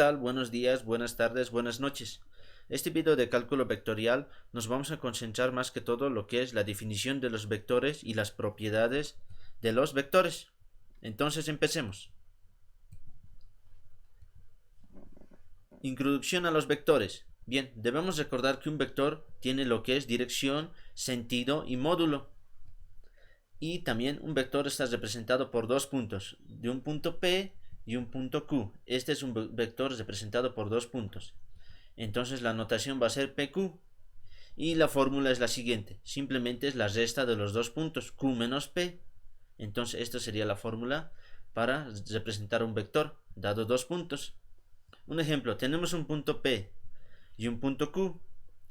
tal? Buenos días, buenas tardes, buenas noches. Este video de cálculo vectorial nos vamos a concentrar más que todo en lo que es la definición de los vectores y las propiedades de los vectores. Entonces empecemos. Introducción a los vectores. Bien, debemos recordar que un vector tiene lo que es dirección, sentido y módulo. Y también un vector está representado por dos puntos, de un punto P y un punto Q. Este es un vector representado por dos puntos. Entonces la notación va a ser PQ. Y la fórmula es la siguiente. Simplemente es la resta de los dos puntos, Q menos P. Entonces esta sería la fórmula para representar un vector, dado dos puntos. Un ejemplo, tenemos un punto P y un punto Q.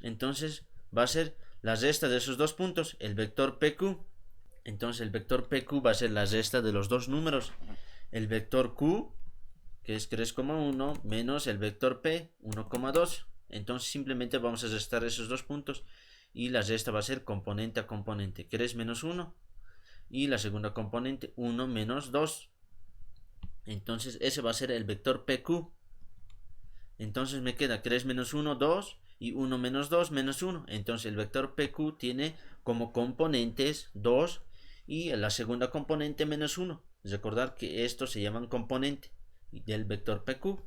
Entonces va a ser la resta de esos dos puntos, el vector PQ. Entonces el vector PQ va a ser la resta de los dos números. El vector Q, que es 3,1, menos el vector P, 1,2. Entonces simplemente vamos a restar esos dos puntos y la resta va a ser componente a componente. 3 menos 1 y la segunda componente 1 menos 2. Entonces ese va a ser el vector PQ. Entonces me queda 3 menos 1, 2 y 1 menos 2 menos 1. Entonces el vector PQ tiene como componentes 2 y la segunda componente menos 1. Recordar que estos se llaman componente del vector PQ.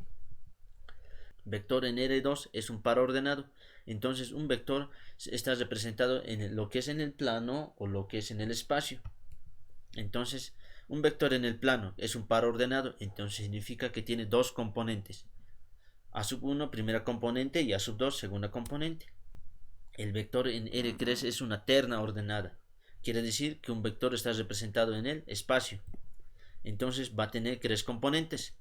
Vector en R2 es un par ordenado. Entonces un vector está representado en lo que es en el plano o lo que es en el espacio. Entonces un vector en el plano es un par ordenado. Entonces significa que tiene dos componentes. A sub 1 primera componente y a sub 2 segunda componente. El vector en R3 es una terna ordenada. Quiere decir que un vector está representado en el espacio. Entonces va a tener tres componentes.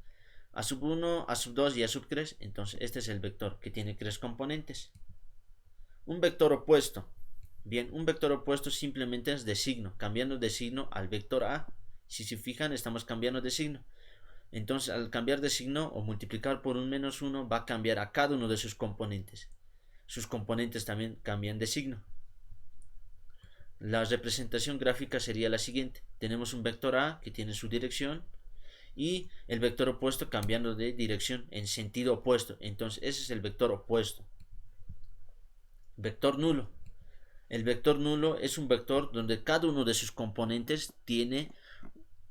A sub 1, a sub 2 y a sub 3. Entonces este es el vector que tiene tres componentes. Un vector opuesto. Bien, un vector opuesto simplemente es de signo, cambiando de signo al vector A. Si se fijan, estamos cambiando de signo. Entonces al cambiar de signo o multiplicar por un menos 1 va a cambiar a cada uno de sus componentes. Sus componentes también cambian de signo. La representación gráfica sería la siguiente. Tenemos un vector A que tiene su dirección y el vector opuesto cambiando de dirección en sentido opuesto. Entonces ese es el vector opuesto. Vector nulo. El vector nulo es un vector donde cada uno de sus componentes tiene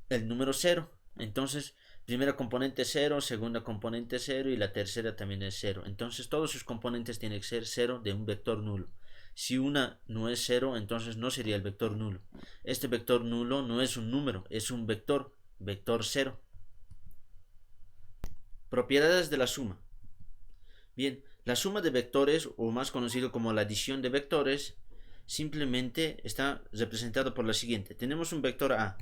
el número 0. Entonces primera componente 0, segunda componente 0 y la tercera también es 0. Entonces todos sus componentes tienen que ser 0 de un vector nulo. Si una no es 0, entonces no sería el vector nulo. Este vector nulo no es un número, es un vector, vector 0. Propiedades de la suma. Bien, la suma de vectores, o más conocido como la adición de vectores, simplemente está representado por la siguiente. Tenemos un vector A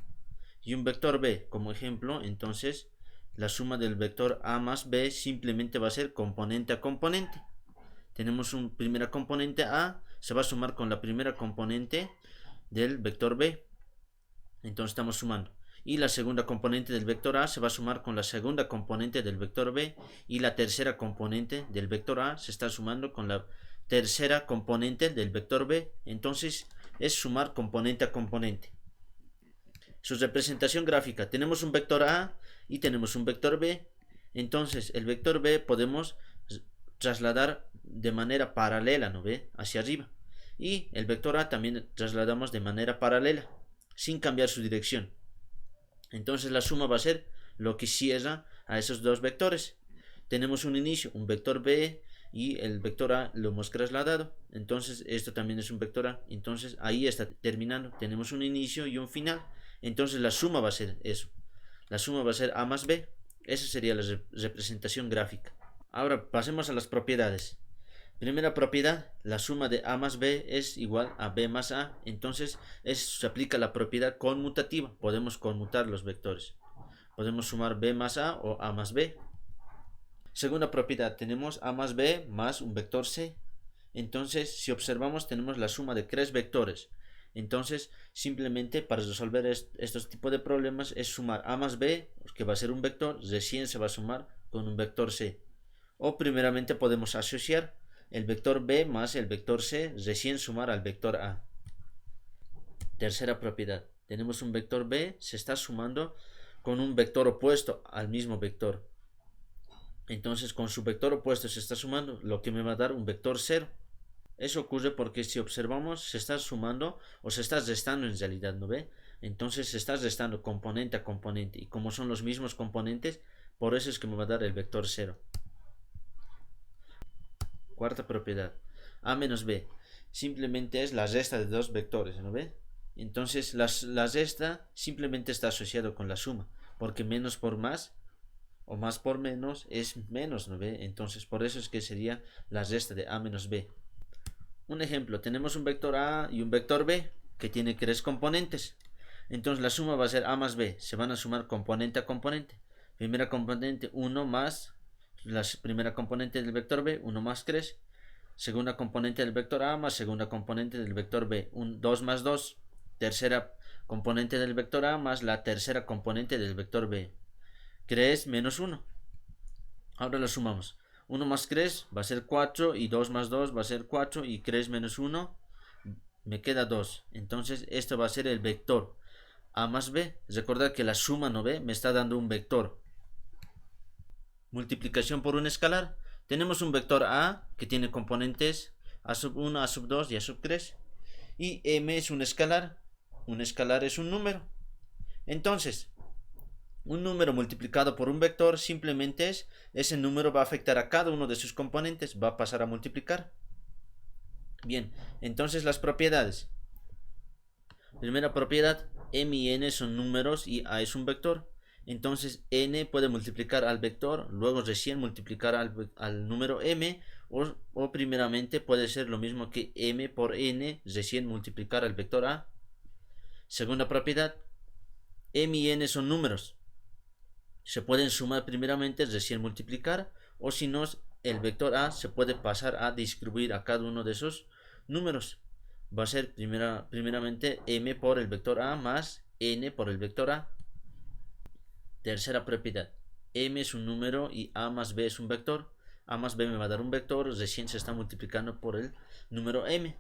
y un vector B como ejemplo, entonces la suma del vector A más B simplemente va a ser componente a componente. Tenemos una primera componente A, se va a sumar con la primera componente del vector B. Entonces estamos sumando. Y la segunda componente del vector A se va a sumar con la segunda componente del vector B. Y la tercera componente del vector A se está sumando con la tercera componente del vector B. Entonces es sumar componente a componente. Su representación gráfica. Tenemos un vector A y tenemos un vector B. Entonces el vector B podemos trasladar de manera paralela, ¿no ve? Hacia arriba. Y el vector A también trasladamos de manera paralela, sin cambiar su dirección. Entonces la suma va a ser lo que cierra a esos dos vectores. Tenemos un inicio, un vector B, y el vector A lo hemos trasladado. Entonces esto también es un vector A. Entonces ahí está terminando. Tenemos un inicio y un final. Entonces la suma va a ser eso. La suma va a ser A más B. Esa sería la representación gráfica. Ahora pasemos a las propiedades. Primera propiedad, la suma de A más B es igual a B más A. Entonces se aplica la propiedad conmutativa. Podemos conmutar los vectores. Podemos sumar B más A o A más B. Segunda propiedad, tenemos A más B más un vector C. Entonces si observamos tenemos la suma de tres vectores. Entonces simplemente para resolver estos tipos de problemas es sumar A más B, que va a ser un vector, recién se va a sumar con un vector C. O primeramente podemos asociar el vector B más el vector C, recién sumar al vector A. Tercera propiedad. Tenemos un vector B, se está sumando con un vector opuesto al mismo vector. Entonces con su vector opuesto se está sumando, lo que me va a dar un vector 0. Eso ocurre porque si observamos se está sumando o se está restando en realidad, ¿no ve? Entonces se está restando componente a componente y como son los mismos componentes, por eso es que me va a dar el vector 0. Cuarta propiedad, a menos b, simplemente es la resta de dos vectores, ¿no ve? Entonces la resta simplemente está asociado con la suma, porque menos por más o más por menos es menos, ¿no ve? Entonces por eso es que sería la resta de a menos b. Un ejemplo, tenemos un vector a y un vector b que tiene tres componentes. Entonces la suma va a ser a más b, se van a sumar componente a componente. Primera componente 1 más la primera componente del vector b, 1 más 3. Segunda componente del vector a más segunda componente del vector b, 2 más 2. Tercera componente del vector a más la tercera componente del vector b. 3 menos 1. Ahora lo sumamos. 1 más 3 va a ser 4 y 2 más 2 va a ser 4 y 3 menos 1 me queda 2. Entonces esto va a ser el vector a más b. Recordad que la suma no b me está dando un vector. Multiplicación por un escalar. Tenemos un vector a que tiene componentes a sub 1, a sub 2 y a sub 3. Y m es un escalar. Un escalar es un número. Entonces, un número multiplicado por un vector simplemente es, ese número va a afectar a cada uno de sus componentes, va a pasar a multiplicar. Bien, entonces las propiedades. Primera propiedad, m y n son números y a es un vector. Entonces n puede multiplicar al vector, luego recién multiplicar al número m, o primeramente puede ser lo mismo que m por n, recién multiplicar al vector a. Segunda propiedad, m y n son números. Se pueden sumar primeramente, recién multiplicar, o si no, el vector a se puede pasar a distribuir a cada uno de esos números. Va a ser primeramente m por el vector a más n por el vector a. Tercera propiedad, m es un número y a más b es un vector. A más b me va a dar un vector, recién se está multiplicando por el número m.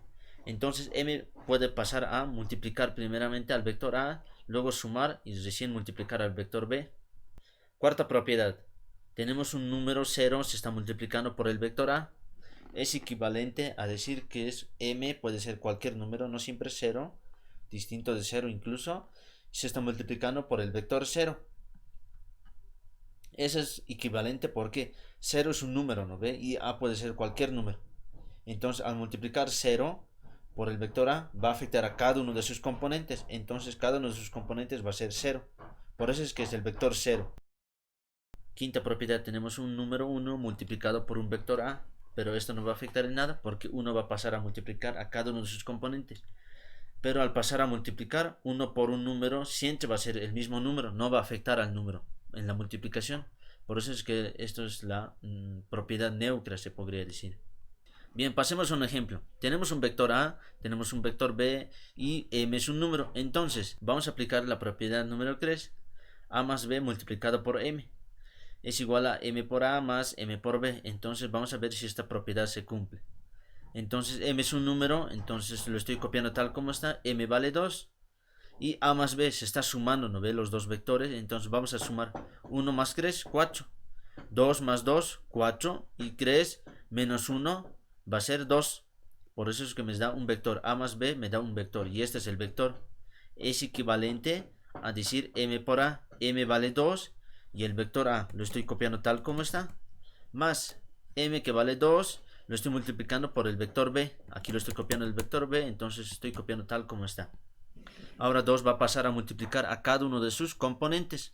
Entonces m puede pasar a multiplicar primeramente al vector a, luego sumar y recién multiplicar al vector b. Cuarta propiedad, tenemos un número 0, se está multiplicando por el vector a. Es equivalente a decir que es m, puede ser cualquier número, no siempre 0, distinto de 0 incluso, se está multiplicando por el vector 0. Eso es equivalente porque 0 es un número, ¿no ve? Y a puede ser cualquier número. Entonces al multiplicar 0 por el vector a va a afectar a cada uno de sus componentes. Entonces cada uno de sus componentes va a ser 0. Por eso es que es el vector 0. Quinta propiedad, tenemos un número 1 multiplicado por un vector a, pero esto no va a afectar en nada porque 1 va a pasar a multiplicar a cada uno de sus componentes. Pero al pasar a multiplicar 1 por un número siempre va a ser el mismo número, no va a afectar al número en la multiplicación. Por eso es que esto es la propiedad neutra, se podría decir. Bien, pasemos a un ejemplo. Tenemos un vector a, tenemos un vector b y m es un número. Entonces vamos a aplicar la propiedad número 3, a más b multiplicado por m es igual a m por a más m por b. Entonces vamos a ver si esta propiedad se cumple. Entonces m es un número, entonces lo estoy copiando tal como está, m vale 2 y a más b se está sumando, ¿no ve? Los dos vectores, entonces vamos a sumar 1 más 3, 4, 2 más 2, 4 y 3 menos 1 va a ser 2. Por eso es que me da un vector, a más b me da un vector y este es el vector. Es equivalente a decir m por a, m vale 2 y el vector a lo estoy copiando tal como está, más m que vale 2 lo estoy multiplicando por el vector b, aquí lo estoy copiando el vector b, entonces estoy copiando tal como está. Ahora 2 va a pasar a multiplicar a cada uno de sus componentes,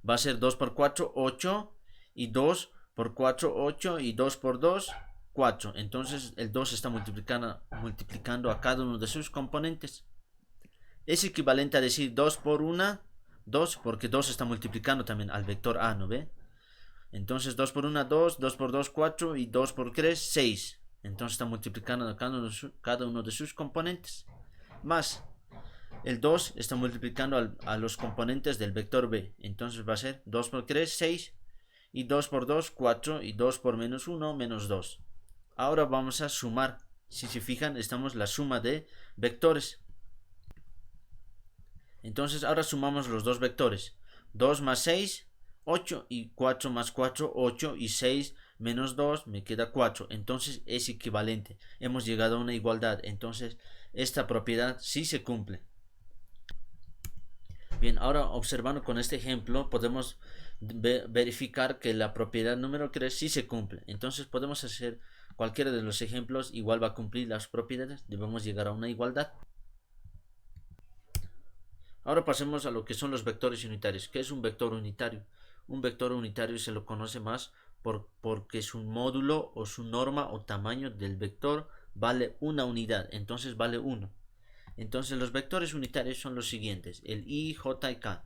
va a ser 2 por 4, 8 y 2 por 4, 8 y 2 por 2, 4. Entonces el 2 está multiplicando a cada uno de sus componentes. Es equivalente a decir 2 por 1, 2, porque 2 está multiplicando también al vector a, ¿no ve? Entonces 2 por 1, 2, 2 por 2, 4 y 2 por 3, 6. Entonces está multiplicando a cada uno de sus componentes. Más el 2 está multiplicando a los componentes del vector b. Entonces va a ser 2 por 3, 6. Y 2 por 2, 4. Y 2 por menos 1, menos 2. Ahora vamos a sumar. Si se fijan, estamos la suma de vectores. Entonces ahora sumamos los dos vectores. 2 más 6, 8 y 4 más 4, 8 y 6 menos 2 me queda 4. Entonces es equivalente. Hemos llegado a una igualdad. Entonces esta propiedad sí se cumple. Bien, ahora observando con este ejemplo podemos verificar que la propiedad número 3 sí se cumple. Entonces podemos hacer cualquiera de los ejemplos, igual va a cumplir las propiedades. Debemos llegar a una igualdad. Ahora pasemos a lo que son los vectores unitarios. ¿Qué es un vector unitario? Un vector unitario se lo conoce más porque su módulo o su norma o tamaño del vector vale una unidad, entonces vale 1. Entonces los vectores unitarios son los siguientes: el i, j y k.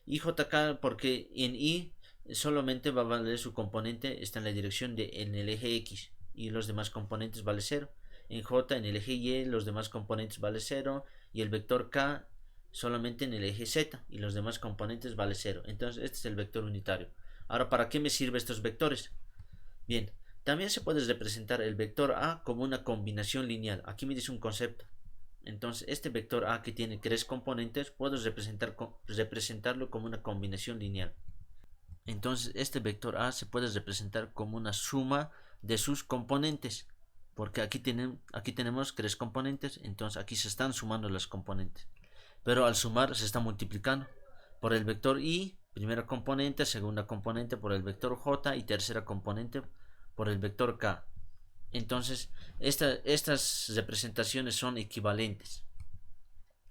I, j, k, porque en i solamente va a valer su componente, está en la dirección en el eje x, y los demás componentes vale 0. En j, en el eje y, los demás componentes vale 0, y el vector k solamente en el eje z, y los demás componentes vale 0. Entonces este es el vector unitario. Ahora, ¿para qué me sirven estos vectores? Bien, también se puede representar el vector a como una combinación lineal. Aquí me dice un concepto. Entonces este vector a, que tiene 3 componentes, puedo representarlo como una combinación lineal. Entonces este vector a se puede representar como una suma de sus componentes, porque aquí tenemos 3 componentes, entonces aquí se están sumando las componentes, pero al sumar se está multiplicando por el vector i, primera componente, segunda componente por el vector j y tercera componente por el vector k. Entonces estas representaciones son equivalentes.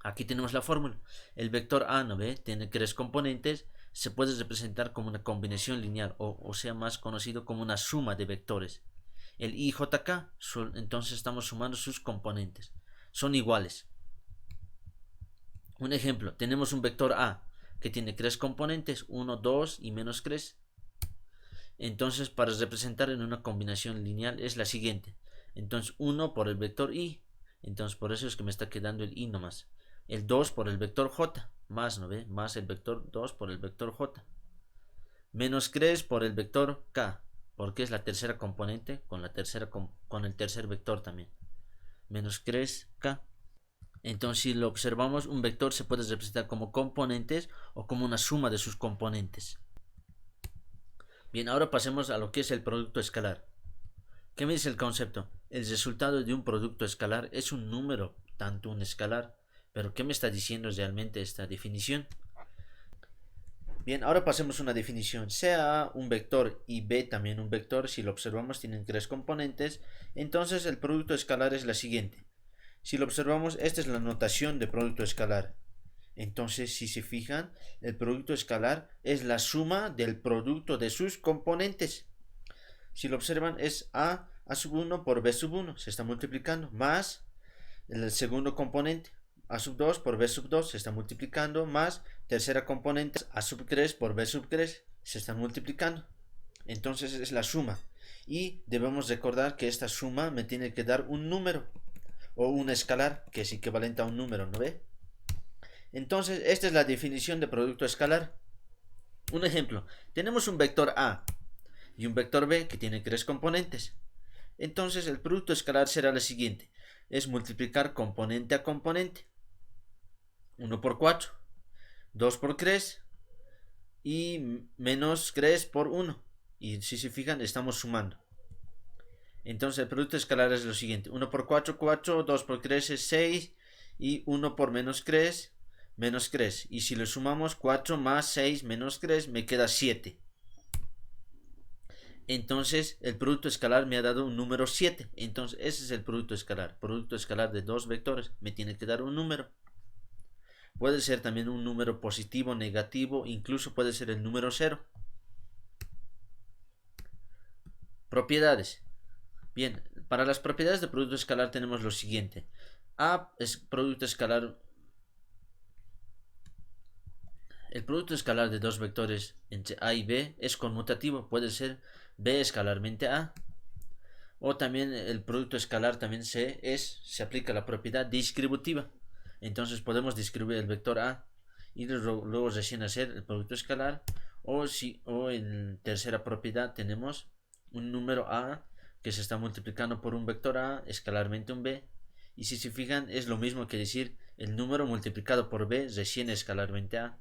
Aquí tenemos la fórmula. El vector a, ¿no ve? Tiene 3 componentes, se puede representar como una combinación lineal, o sea, más conocido como una suma de vectores. El i, j, k, entonces estamos sumando sus componentes, son iguales. Un ejemplo, tenemos un vector a que tiene 3 componentes, 1, 2 y menos 3. Entonces, para representar en una combinación lineal es la siguiente. Entonces, 1 por el vector i. Entonces, por eso es que me está quedando el i nomás. El 2 por el vector j. Más, ¿no ve? Más el vector 2 por el vector j. Menos 3 por el vector k. Porque es la tercera componente con el tercer vector también. Menos 3k. Entonces, si lo observamos, un vector se puede representar como componentes o como una suma de sus componentes. Bien, ahora pasemos a lo que es el producto escalar. ¿Qué me dice el concepto? El resultado de un producto escalar es un número, tanto un escalar. Pero ¿qué me está diciendo realmente esta definición? Bien, ahora pasemos a una definición. Sea A un vector y B también un vector, si lo observamos tienen 3 componentes, entonces el producto escalar es la siguiente. Si lo observamos, esta es la notación de producto escalar. Entonces, si se fijan, el producto escalar es la suma del producto de sus componentes. Si lo observan, es a sub 1 por b sub 1, se está multiplicando, más el segundo componente, a sub 2 por b sub 2, se está multiplicando, más tercera componente, a sub 3 por b sub 3, se están multiplicando. Entonces es la suma. Y debemos recordar que esta suma me tiene que dar un número, o un escalar, que es equivalente a un número, ¿no ve? Entonces, esta es la definición de producto escalar. Un ejemplo, tenemos un vector A y un vector B que tiene 3 componentes. Entonces, el producto escalar será el siguiente. Es multiplicar componente a componente. 1 por 4, 2 por 3 y menos 3 por 1. Y si se fijan, estamos sumando. Entonces, el producto escalar es lo siguiente. 1 por 4, 4, 2 por 3 es 6 y 1 por menos 3, menos 3. Y si le sumamos 4 más 6 menos 3, me queda 7. Entonces el producto escalar me ha dado un número 7. Entonces ese es el producto escalar. Producto escalar de dos vectores me tiene que dar un número. Puede ser también un número positivo, negativo, incluso puede ser el número 0. Propiedades. Bien, para las propiedades de producto escalar tenemos lo siguiente. A es producto escalar. El producto escalar de dos vectores entre A y B es conmutativo, puede ser B escalarmente A. O también el producto escalar también se aplica la propiedad distributiva. Entonces podemos distribuir el vector A y luego recién hacer el producto escalar. O en tercera propiedad tenemos un número A que se está multiplicando por un vector A escalarmente un B. Y si se fijan es lo mismo que decir el número multiplicado por B recién escalarmente A.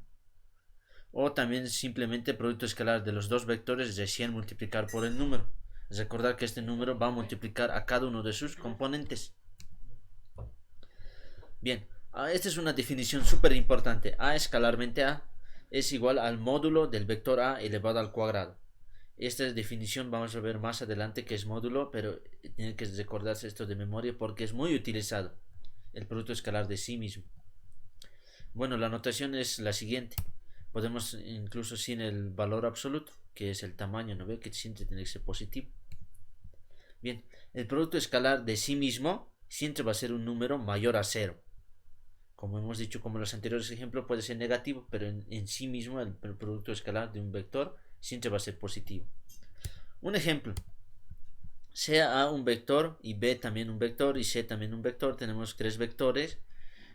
O también simplemente producto escalar de los dos vectores recién multiplicar por el número. Recordar que este número va a multiplicar a cada uno de sus componentes. Bien, esta es una definición súper importante. A escalarmente A es igual al módulo del vector A elevado al cuadrado. Esta definición vamos a ver más adelante que es módulo, pero tienen que recordarse esto de memoria porque es muy utilizado. El producto escalar de sí mismo. Bueno, la notación es la siguiente. Podemos incluso sin el valor absoluto, que es el tamaño, ¿no ve? Que siempre tiene que ser positivo. Bien, el producto escalar de sí mismo siempre va a ser un número mayor a 0. Como hemos dicho, como en los anteriores ejemplos, puede ser negativo, pero en sí mismo el producto escalar de un vector siempre va a ser positivo. Un ejemplo, sea A un vector y B también un vector y C también un vector. Tenemos tres vectores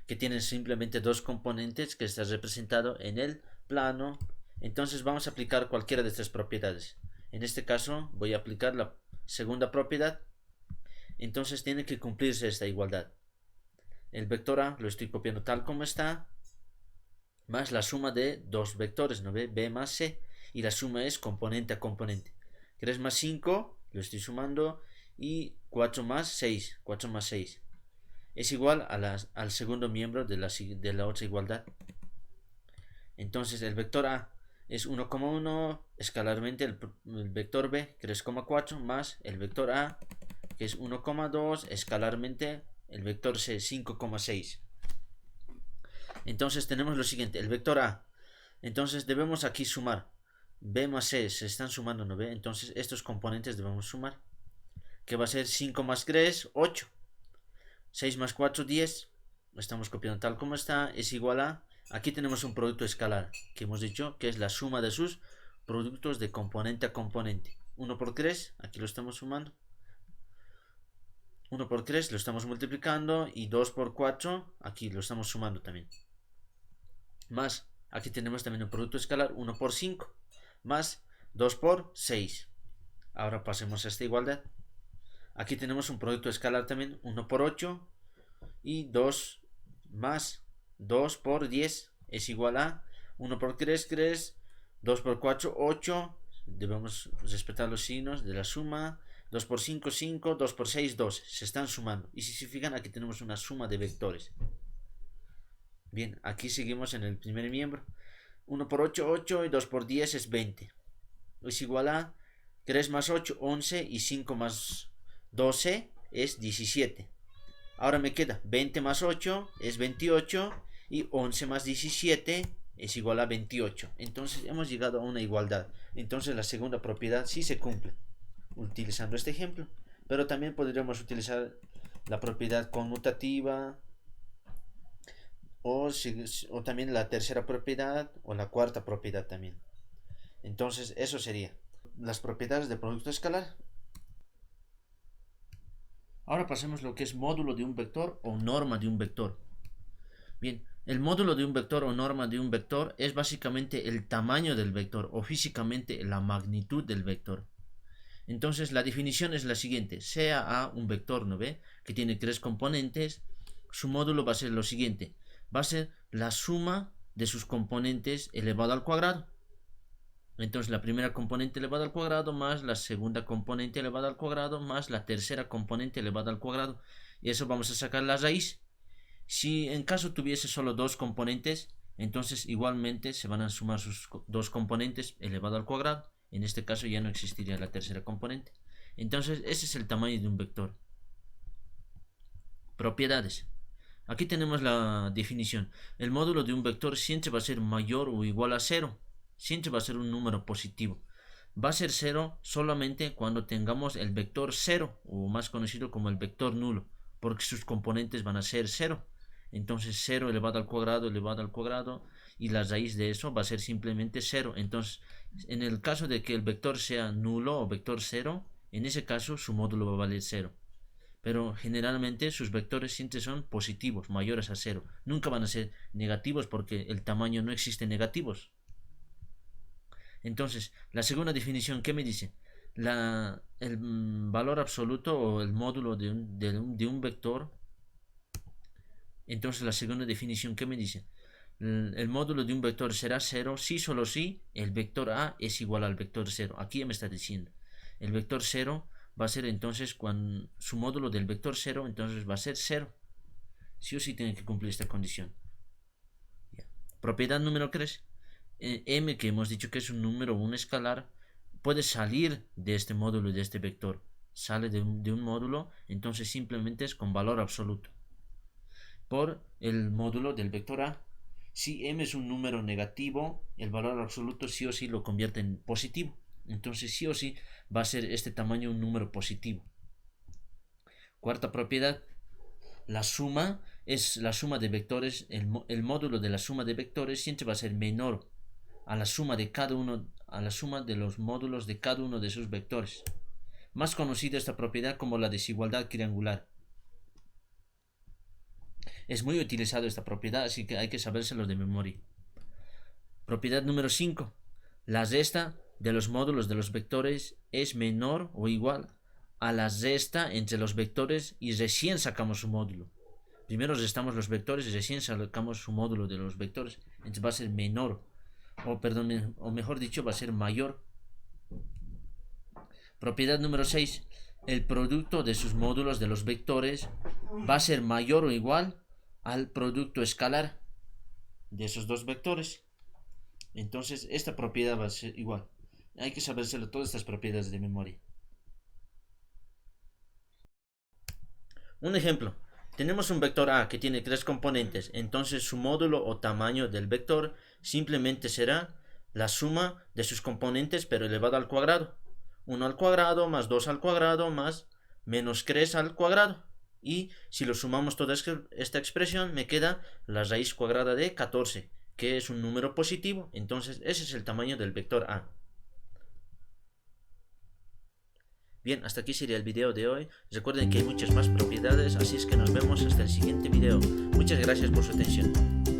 que tienen simplemente dos componentes que está representado en el plano. Entonces vamos a aplicar cualquiera de estas propiedades. En este caso voy a aplicar la segunda propiedad. Entonces tiene que cumplirse esta igualdad. El vector A lo estoy copiando tal como está, más la suma de dos vectores, ¿no ve? B más C, y la suma es componente a componente. 3 más 5, lo estoy sumando, y 4 más 6, 4 más 6. Es igual a al segundo miembro de la otra igualdad. Entonces el vector A es 1,1, escalarmente el vector B, 3,4, más el vector A, que es 1,2, escalarmente el vector C, 5,6. Entonces tenemos lo siguiente, el vector A. Entonces debemos aquí sumar. B más C se están sumando, ¿no ve? Entonces estos componentes debemos sumar. Que va a ser 5 más 3, 8. 6 más 4, 10. Estamos copiando tal como está. Es igual a... Aquí tenemos un producto escalar, que hemos dicho que es la suma de sus productos de componente a componente. 1 por 3, aquí lo estamos sumando. 1 por 3 lo estamos multiplicando. Y 2 por 4, aquí lo estamos sumando también. Más, aquí tenemos también un producto escalar, 1 por 5, más 2 por 6. Ahora pasemos a esta igualdad. Aquí tenemos un producto escalar también, 1 por 8 y 2 más 2 por 10 es igual a 1 por 3, 3, 2 por 4, 8. Debemos respetar los signos de la suma. 2 por 5, 5, 2 por 6, 2. Se están sumando. Y si se fijan, aquí tenemos una suma de vectores. Bien, aquí seguimos en el primer miembro. 1 por 8, 8 y 2 por 10 es 20. Es igual a 3 más 8, 11 y 5 más 12 es 17. Ahora me queda 20 más 8 es 28 y 11 más 17 es igual a 28. Entonces hemos llegado a una igualdad. Entonces la segunda propiedad sí se cumple utilizando este ejemplo. Pero también podríamos utilizar la propiedad conmutativa o también la tercera propiedad o la cuarta propiedad también. Entonces eso sería las propiedades de producto escalar. Ahora pasemos a lo que es módulo de un vector o norma de un vector. Bien, el módulo de un vector o norma de un vector es básicamente el tamaño del vector o físicamente la magnitud del vector. Entonces la definición es la siguiente: sea A un vector, ¿no ve? Que tiene tres componentes, su módulo va a ser lo siguiente: va a ser la suma de sus componentes elevado al cuadrado. Entonces la primera componente elevada al cuadrado más la segunda componente elevada al cuadrado más la tercera componente elevada al cuadrado. Y eso vamos a sacar la raíz. Si en caso tuviese solo dos componentes, entonces igualmente se van a sumar sus dos componentes elevado al cuadrado. En este caso ya no existiría la tercera componente. Entonces ese es el tamaño de un vector. Propiedades. Aquí tenemos la definición. El módulo de un vector siempre va a ser mayor o igual a 0. Siempre va a ser un número positivo. Va a ser 0 solamente cuando tengamos el vector 0, o más conocido como el vector nulo, porque sus componentes van a ser 0. Entonces 0 elevado al cuadrado, y la raíz de eso va a ser simplemente 0. Entonces, en el caso de que el vector sea nulo o vector 0, en ese caso su módulo va a valer 0. Pero generalmente sus vectores siempre son positivos, mayores a 0. Nunca van a ser negativos porque el tamaño no existe negativos. Entonces, la segunda definición, ¿qué me dice? El valor absoluto o el módulo de un vector. Entonces, la segunda definición, ¿qué me dice? el módulo de un vector será 0 si solo si el vector A es igual al vector 0. Aquí ya me está diciendo. El vector 0 va a ser entonces cuando su módulo del vector 0 entonces va a ser 0. Sí o sí tiene que cumplir esta condición. Ya. Propiedad número 3. M, que hemos dicho que es un número, un escalar, puede salir de este módulo y de este vector. Sale de un módulo, entonces simplemente es con valor absoluto por el módulo del vector A. Si m es un número negativo, el valor absoluto sí o sí lo convierte en positivo. Entonces sí o sí va a ser este tamaño un número positivo. Cuarta propiedad. La suma es la suma de vectores. El módulo de la suma de vectores siempre va a ser menor a la suma de cada uno, a la suma de los módulos de cada uno de sus vectores. Más conocida esta propiedad como la desigualdad triangular. Es muy utilizada esta propiedad, así que hay que sabérselo de memoria. Propiedad número 5. La resta de los módulos de los vectores es menor o igual a la resta entre los vectores y recién sacamos su módulo. Primero restamos los vectores y recién sacamos su módulo de los vectores. Entonces va a ser menor, o mejor dicho, va a ser mayor. Propiedad número 6. El producto de sus módulos de los vectores va a ser mayor o igual al producto escalar de esos dos vectores. Entonces esta propiedad va a ser igual. Hay que sabérselo todas estas propiedades de memoria. Un ejemplo. Tenemos un vector A que tiene 3 componentes, entonces su módulo o tamaño del vector simplemente será la suma de sus componentes pero elevado al cuadrado. 1 al cuadrado más 2 al cuadrado más menos 3 al cuadrado. Y si lo sumamos toda esta expresión me queda la raíz cuadrada de 14, que es un número positivo. Entonces ese es el tamaño del vector A. Bien, hasta aquí sería el video de hoy. Recuerden que hay muchas más propiedades, así es que nos vemos hasta el siguiente video. Muchas gracias por su atención.